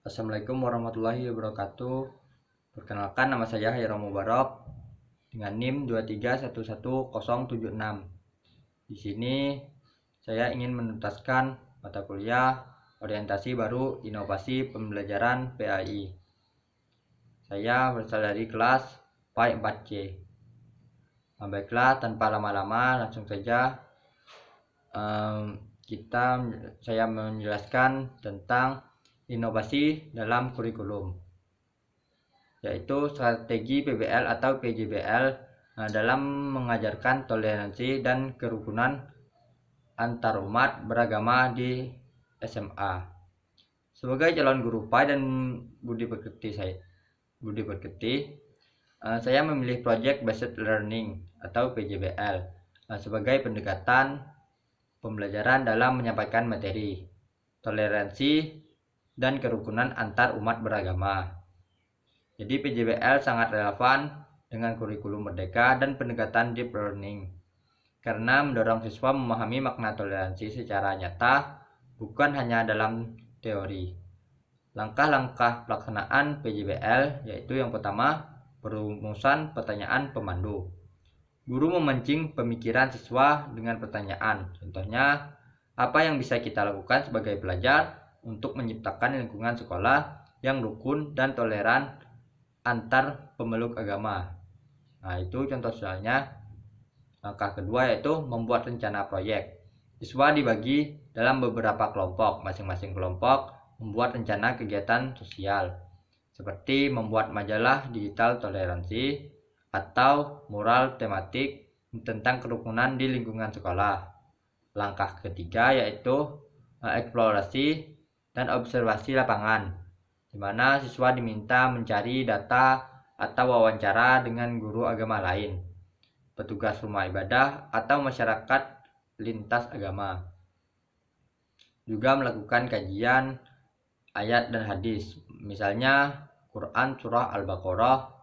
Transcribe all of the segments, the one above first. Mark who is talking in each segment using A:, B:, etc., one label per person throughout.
A: Assalamualaikum warahmatullahi wabarakatuh. Perkenalkan, nama saya Hairam Mubarak dengan NIM 2311076. Di sini saya ingin menuntaskan mata kuliah orientasi baru inovasi pembelajaran PAI. Saya berasal dari kelas PAI 4C. Baiklah, tanpa lama-lama langsung saja saya menjelaskan tentang inovasi dalam kurikulum, yaitu strategi PBL atau PJBL dalam mengajarkan toleransi dan kerukunan antarumat beragama di SMA. Sebagai calon guru PAI dan budi pekerti, saya memilih Project Based Learning atau PJBL sebagai pendekatan pembelajaran dalam menyampaikan materi, toleransi, dan kerukunan antar umat beragama. Jadi PJBL sangat relevan dengan kurikulum merdeka dan pendekatan deep learning karena mendorong siswa memahami makna toleransi secara nyata, bukan hanya dalam teori. Langkah-langkah pelaksanaan PJBL yaitu yang pertama, perumusan pertanyaan pemandu. Guru memancing pemikiran siswa dengan pertanyaan. Contohnya, apa yang bisa kita lakukan sebagai pelajar untuk menciptakan lingkungan sekolah yang rukun dan toleran antar pemeluk agama. Nah, itu contoh soalnya. Langkah kedua yaitu membuat rencana proyek. Siswa dibagi dalam beberapa kelompok. Masing-masing kelompok membuat rencana kegiatan sosial, seperti membuat majalah digital toleransi atau mural tematik tentang kerukunan di lingkungan sekolah. Langkah ketiga yaitu eksplorasi dan observasi lapangan, di mana siswa diminta mencari data atau wawancara dengan guru agama lain, petugas rumah ibadah, atau masyarakat lintas agama. Juga melakukan kajian ayat dan hadis, misalnya Quran Surah Al-Baqarah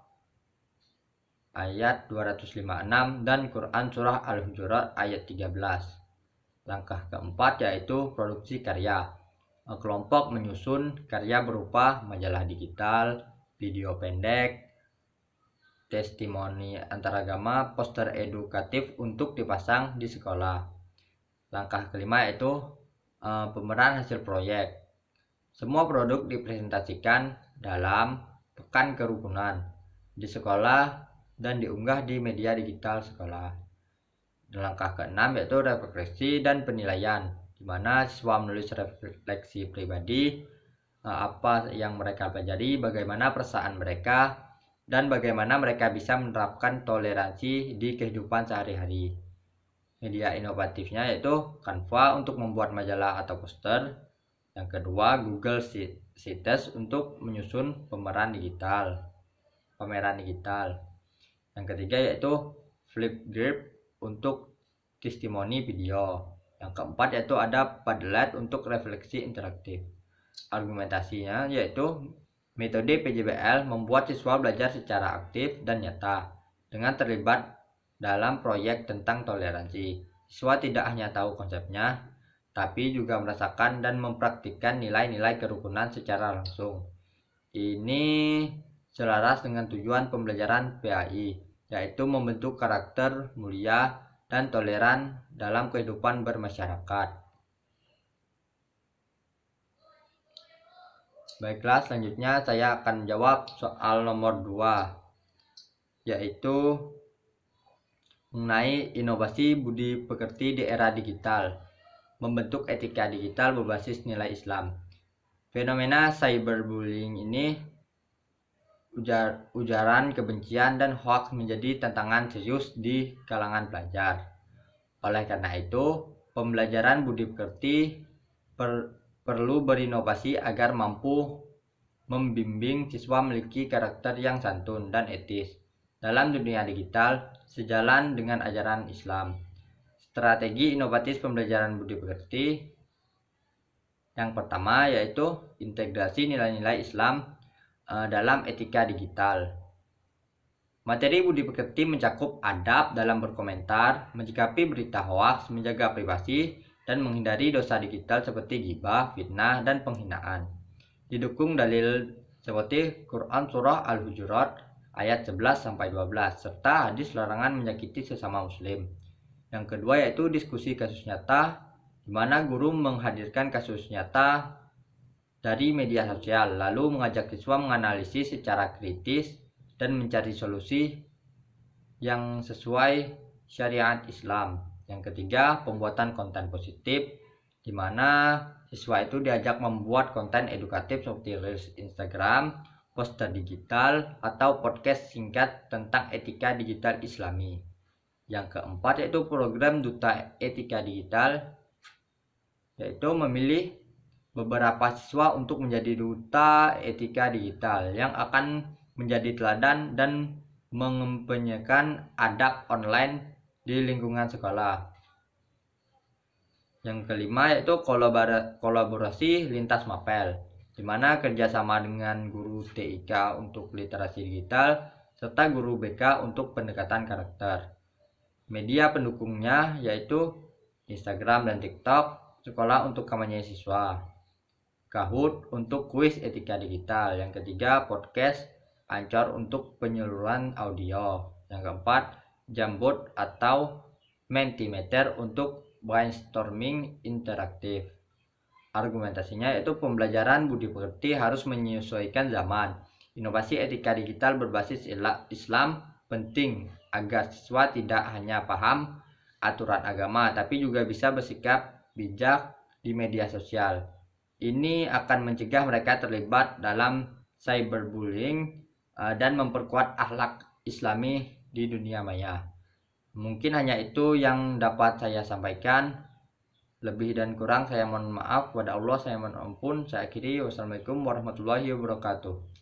A: ayat 256 dan Quran Surah Al-Hujurat ayat 13. Langkah keempat yaitu produksi karya. Kelompok menyusun karya berupa majalah digital, video pendek, testimoni antaragama, poster edukatif untuk dipasang di sekolah. Langkah kelima yaitu pemeran hasil proyek. Semua produk dipresentasikan dalam pekan kerukunan di sekolah dan diunggah di media digital sekolah. Dan langkah keenam yaitu refleksi dan penilaian, di mana siswa menulis refleksi pribadi, apa yang mereka pelajari, bagaimana perasaan mereka, dan bagaimana mereka bisa menerapkan toleransi di kehidupan sehari-hari. Media inovatifnya yaitu Canva untuk membuat majalah atau poster. Yang kedua, Google Sheets untuk menyusun pameran digital. Yang ketiga yaitu Flipgrid untuk testimoni video. Yang keempat yaitu ada Padlet untuk refleksi interaktif. Argumentasinya yaitu metode PJBL membuat siswa belajar secara aktif dan nyata dengan terlibat dalam proyek tentang toleransi. Siswa tidak hanya tahu konsepnya, tapi juga merasakan dan mempraktikkan nilai-nilai kerukunan secara langsung. Ini selaras dengan tujuan pembelajaran PAI, yaitu membentuk karakter mulia dan toleran dalam kehidupan bermasyarakat. Baiklah, selanjutnya saya akan jawab soal nomor 2, yaitu mengenai inovasi budi pekerti di era digital, membentuk etika digital berbasis nilai Islam. Fenomena cyberbullying ini, ujaran kebencian dan hoax menjadi tantangan serius di kalangan pelajar. Oleh karena itu, pembelajaran budi pekerti perlu berinovasi agar mampu membimbing siswa memiliki karakter yang santun dan etis dalam dunia digital sejalan dengan ajaran Islam. Strategi inovatif pembelajaran budi pekerti yang pertama yaitu integrasi nilai-nilai Islam dalam etika digital. Materi budi pekerti mencakup adab dalam berkomentar, menyikapi berita hoaks, menjaga privasi, dan menghindari dosa digital seperti ghibah, fitnah, dan penghinaan. didukung dalil seperti Quran Surah Al-Hujurat ayat 11 sampai 12 serta hadis larangan menyakiti sesama muslim. Yang kedua yaitu diskusi kasus nyata, di mana guru menghadirkan kasus nyata dari media sosial lalu mengajak siswa menganalisis secara kritis dan mencari solusi yang sesuai syariat Islam. Yang ketiga, pembuatan konten positif, di mana siswa itu diajak membuat konten edukatif seperti reels Instagram, poster digital, atau podcast singkat tentang etika digital Islami. Yang keempat yaitu program Duta Etika Digital, yaitu memilih beberapa siswa untuk menjadi duta etika digital yang akan menjadi teladan dan mengempanyekan adab online di lingkungan sekolah. Yang kelima yaitu kolaborasi lintas mapel, di mana kerjasama dengan guru TIK untuk literasi digital serta guru BK untuk pendekatan karakter. Media pendukungnya yaitu Instagram dan TikTok, sekolah untuk kampanye siswa, Kahoot untuk kuis etika digital. Yang ketiga, podcast Anchor untuk penyaluran audio. Yang keempat, Jamboard atau Mentimeter untuk brainstorming interaktif. Argumentasinya yaitu pembelajaran budi pekerti harus menyesuaikan zaman. Inovasi etika digital berbasis Islam penting agar siswa tidak hanya paham aturan agama tapi juga bisa bersikap bijak di media sosial. Ini akan mencegah mereka terlibat dalam cyberbullying dan memperkuat akhlak Islami di dunia maya. Mungkin hanya itu yang dapat saya sampaikan. Lebih dan kurang saya mohon maaf kepada Allah, saya mohon ampun. Saya akhiri. Wassalamualaikum warahmatullahi wabarakatuh.